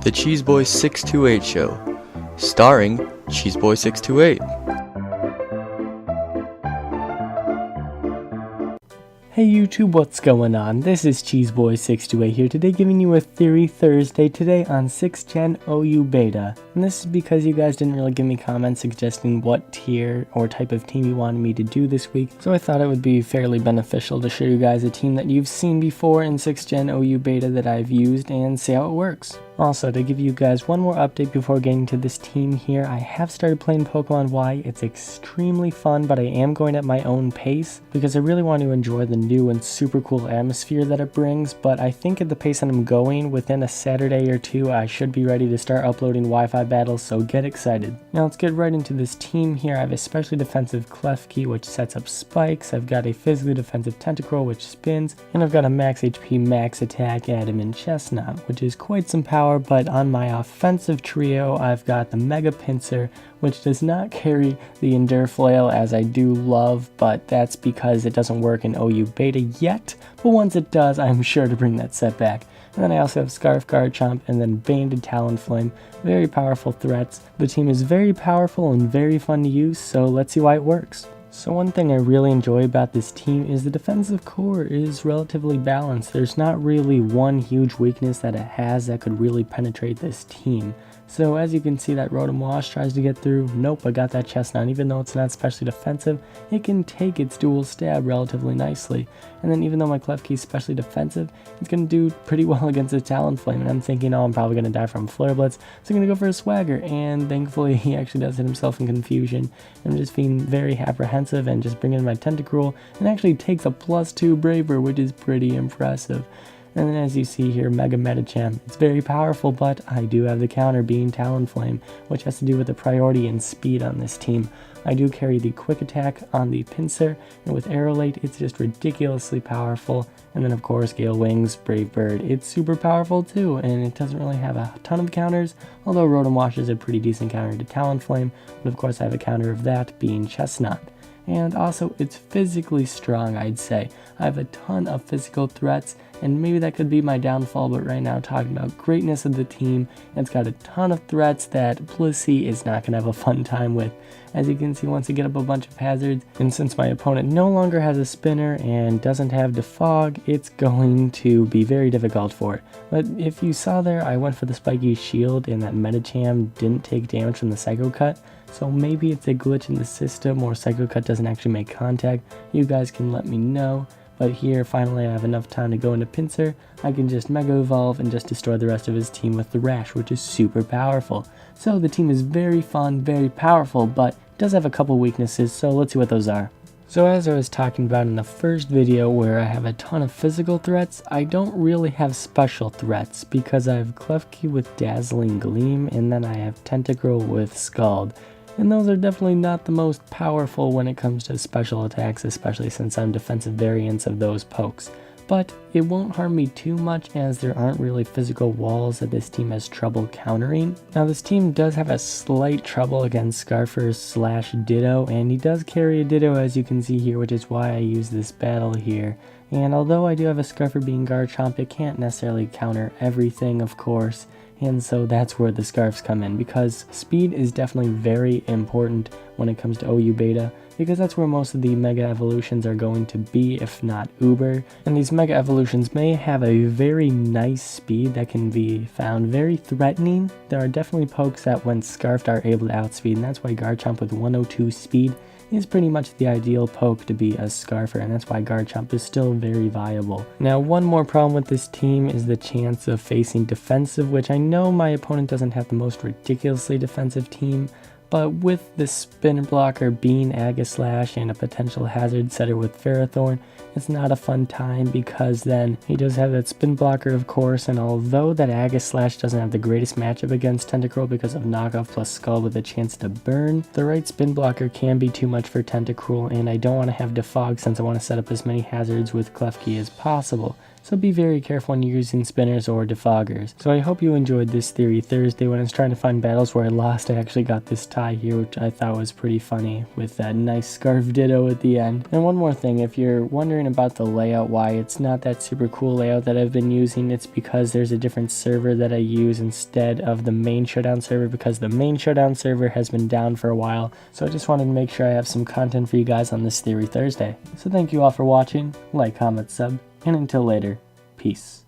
The Cheeseboy 628 Show, starring Cheeseboy 628. Hey YouTube, what's going on? This is Cheeseboy628 here today, giving you a Theory Thursday today on 6th Gen OU Beta. And this is because you guys didn't really give me comments suggesting what tier or type of team you wanted me to do this week, so I thought it would be fairly beneficial to show you guys a team that you've seen before in 6th Gen OU Beta that I've used and see how it works. Also, to give you guys one more update before getting to this team here, I have started playing Pokemon Y. It's extremely fun, but I am going at my own pace because I really want to enjoy the new and super cool atmosphere that it brings, but I think at the pace that I'm going, within a Saturday or two, I should be ready to start uploading Wi-Fi battles, so get excited. Now let's get right into this team here. I have a specially defensive Klefki, which sets up spikes. I've got a physically defensive Tentacruel, which spins, and I've got a max HP, max attack Adamant Chestnut, which is quite some power. But on my offensive trio, I've got the Mega Pinsir, which does not carry the Endure Flail as I do love, but that's because it doesn't work in OU Beta yet, but once it does, I'm sure to bring that set back. And then I also have Scarf, Garchomp, and then Banded Talonflame, very powerful threats. The team is very powerful and very fun to use, so let's see why it works. So one thing I really enjoy about this team is the defensive core is relatively balanced. There's not really one huge weakness that it has that could really penetrate this team. So as you can see, that Rotom Wash tries to get through. Nope, I got that Chestnut. Even though it's not especially defensive, it can take its dual stab relatively nicely. And then even though my Klefki is specially defensive, it's going to do pretty well against the Talonflame. And I'm thinking, oh, I'm probably going to die from Flare Blitz, so I'm going to go for a Swagger. And thankfully, he actually does hit himself in confusion. I'm just being very apprehensive and just bringing in my Tentacruel, and actually takes a +2 Braver, which is pretty impressive. And then as you see here, Mega Medicham, it's very powerful, but I do have the counter being Talonflame, which has to do with the priority and speed on this team. I do carry the Quick Attack on the Pinsir, and with Aerolate, it's just ridiculously powerful. And then of course, Gale Wings, Brave Bird, it's super powerful too, and it doesn't really have a ton of counters, although Rotom Wash is a pretty decent counter to Talonflame, but of course I have a counter of that being Chestnut. And also, it's physically strong, I'd say. I have a ton of physical threats, and maybe that could be my downfall, but right now talking about greatness of the team, it's got a ton of threats that Blissey is not going to have a fun time with. As you can see, once you get up a bunch of hazards, and since my opponent no longer has a spinner and doesn't have Defog, it's going to be very difficult for it. But if you saw there, I went for the Spiky Shield, and that Medicham didn't take damage from the Psycho Cut. So maybe it's a glitch in the system, or Psycho Cut doesn't actually make contact. You guys can let me know. But here, finally, I have enough time to go into Pinsir. I can just Mega Evolve and just destroy the rest of his team with the Rash, which is super powerful. So the team is very fun, very powerful, but does have a couple weaknesses, so let's see what those are. So as I was talking about in the first video where I have a ton of physical threats, I don't really have special threats because I have Klefki with Dazzling Gleam, and then I have Tentacruel with Scald. And those are definitely not the most powerful when it comes to special attacks, especially since I'm defensive variants of those pokes. But it won't harm me too much as there aren't really physical walls that this team has trouble countering. Now this team does have a slight trouble against Scarfer / Ditto, and he does carry a Ditto as you can see here, which is why I use this battle here. And although I do have a Scarfer being Garchomp, it can't necessarily counter everything, of course. And so that's where the Scarfs come in, because speed is definitely very important when it comes to OU Beta, because that's where most of the Mega Evolutions are going to be, if not Uber. And these Mega Evolutions may have a very nice speed that can be found very threatening. There are definitely pokes that when Scarfed are able to outspeed, and that's why Garchomp with 102 speed is pretty much the ideal poke to be a Scarfer, and that's why Garchomp is still very viable. Now, one more problem with this team is the chance of facing defensive, which I know my opponent doesn't have the most ridiculously defensive team, but with the spin blocker being Aegislash and a potential hazard setter with Ferrothorn, it's not a fun time because then he does have that spin blocker, of course, and although that Aegislash doesn't have the greatest matchup against Tentacruel because of knockoff plus Skull with a chance to burn, the right spin blocker can be too much for Tentacruel, and I don't want to have Defog since I want to set up as many hazards with Klefki as possible. so be very careful when you're using spinners or defoggers. So I hope you enjoyed this Theory Thursday. When I was trying to find battles where I lost, I actually got this tie here, which I thought was pretty funny, with that nice scarf ditto at the end. And one more thing, if you're wondering about the layout, why it's not that super cool layout that I've been using, it's because there's a different server that I use instead of the main Showdown server, because the main Showdown server has been down for a while. So I just wanted to make sure I have some content for you guys on this Theory Thursday. So thank you all for watching, like, comment, sub, and until later, peace.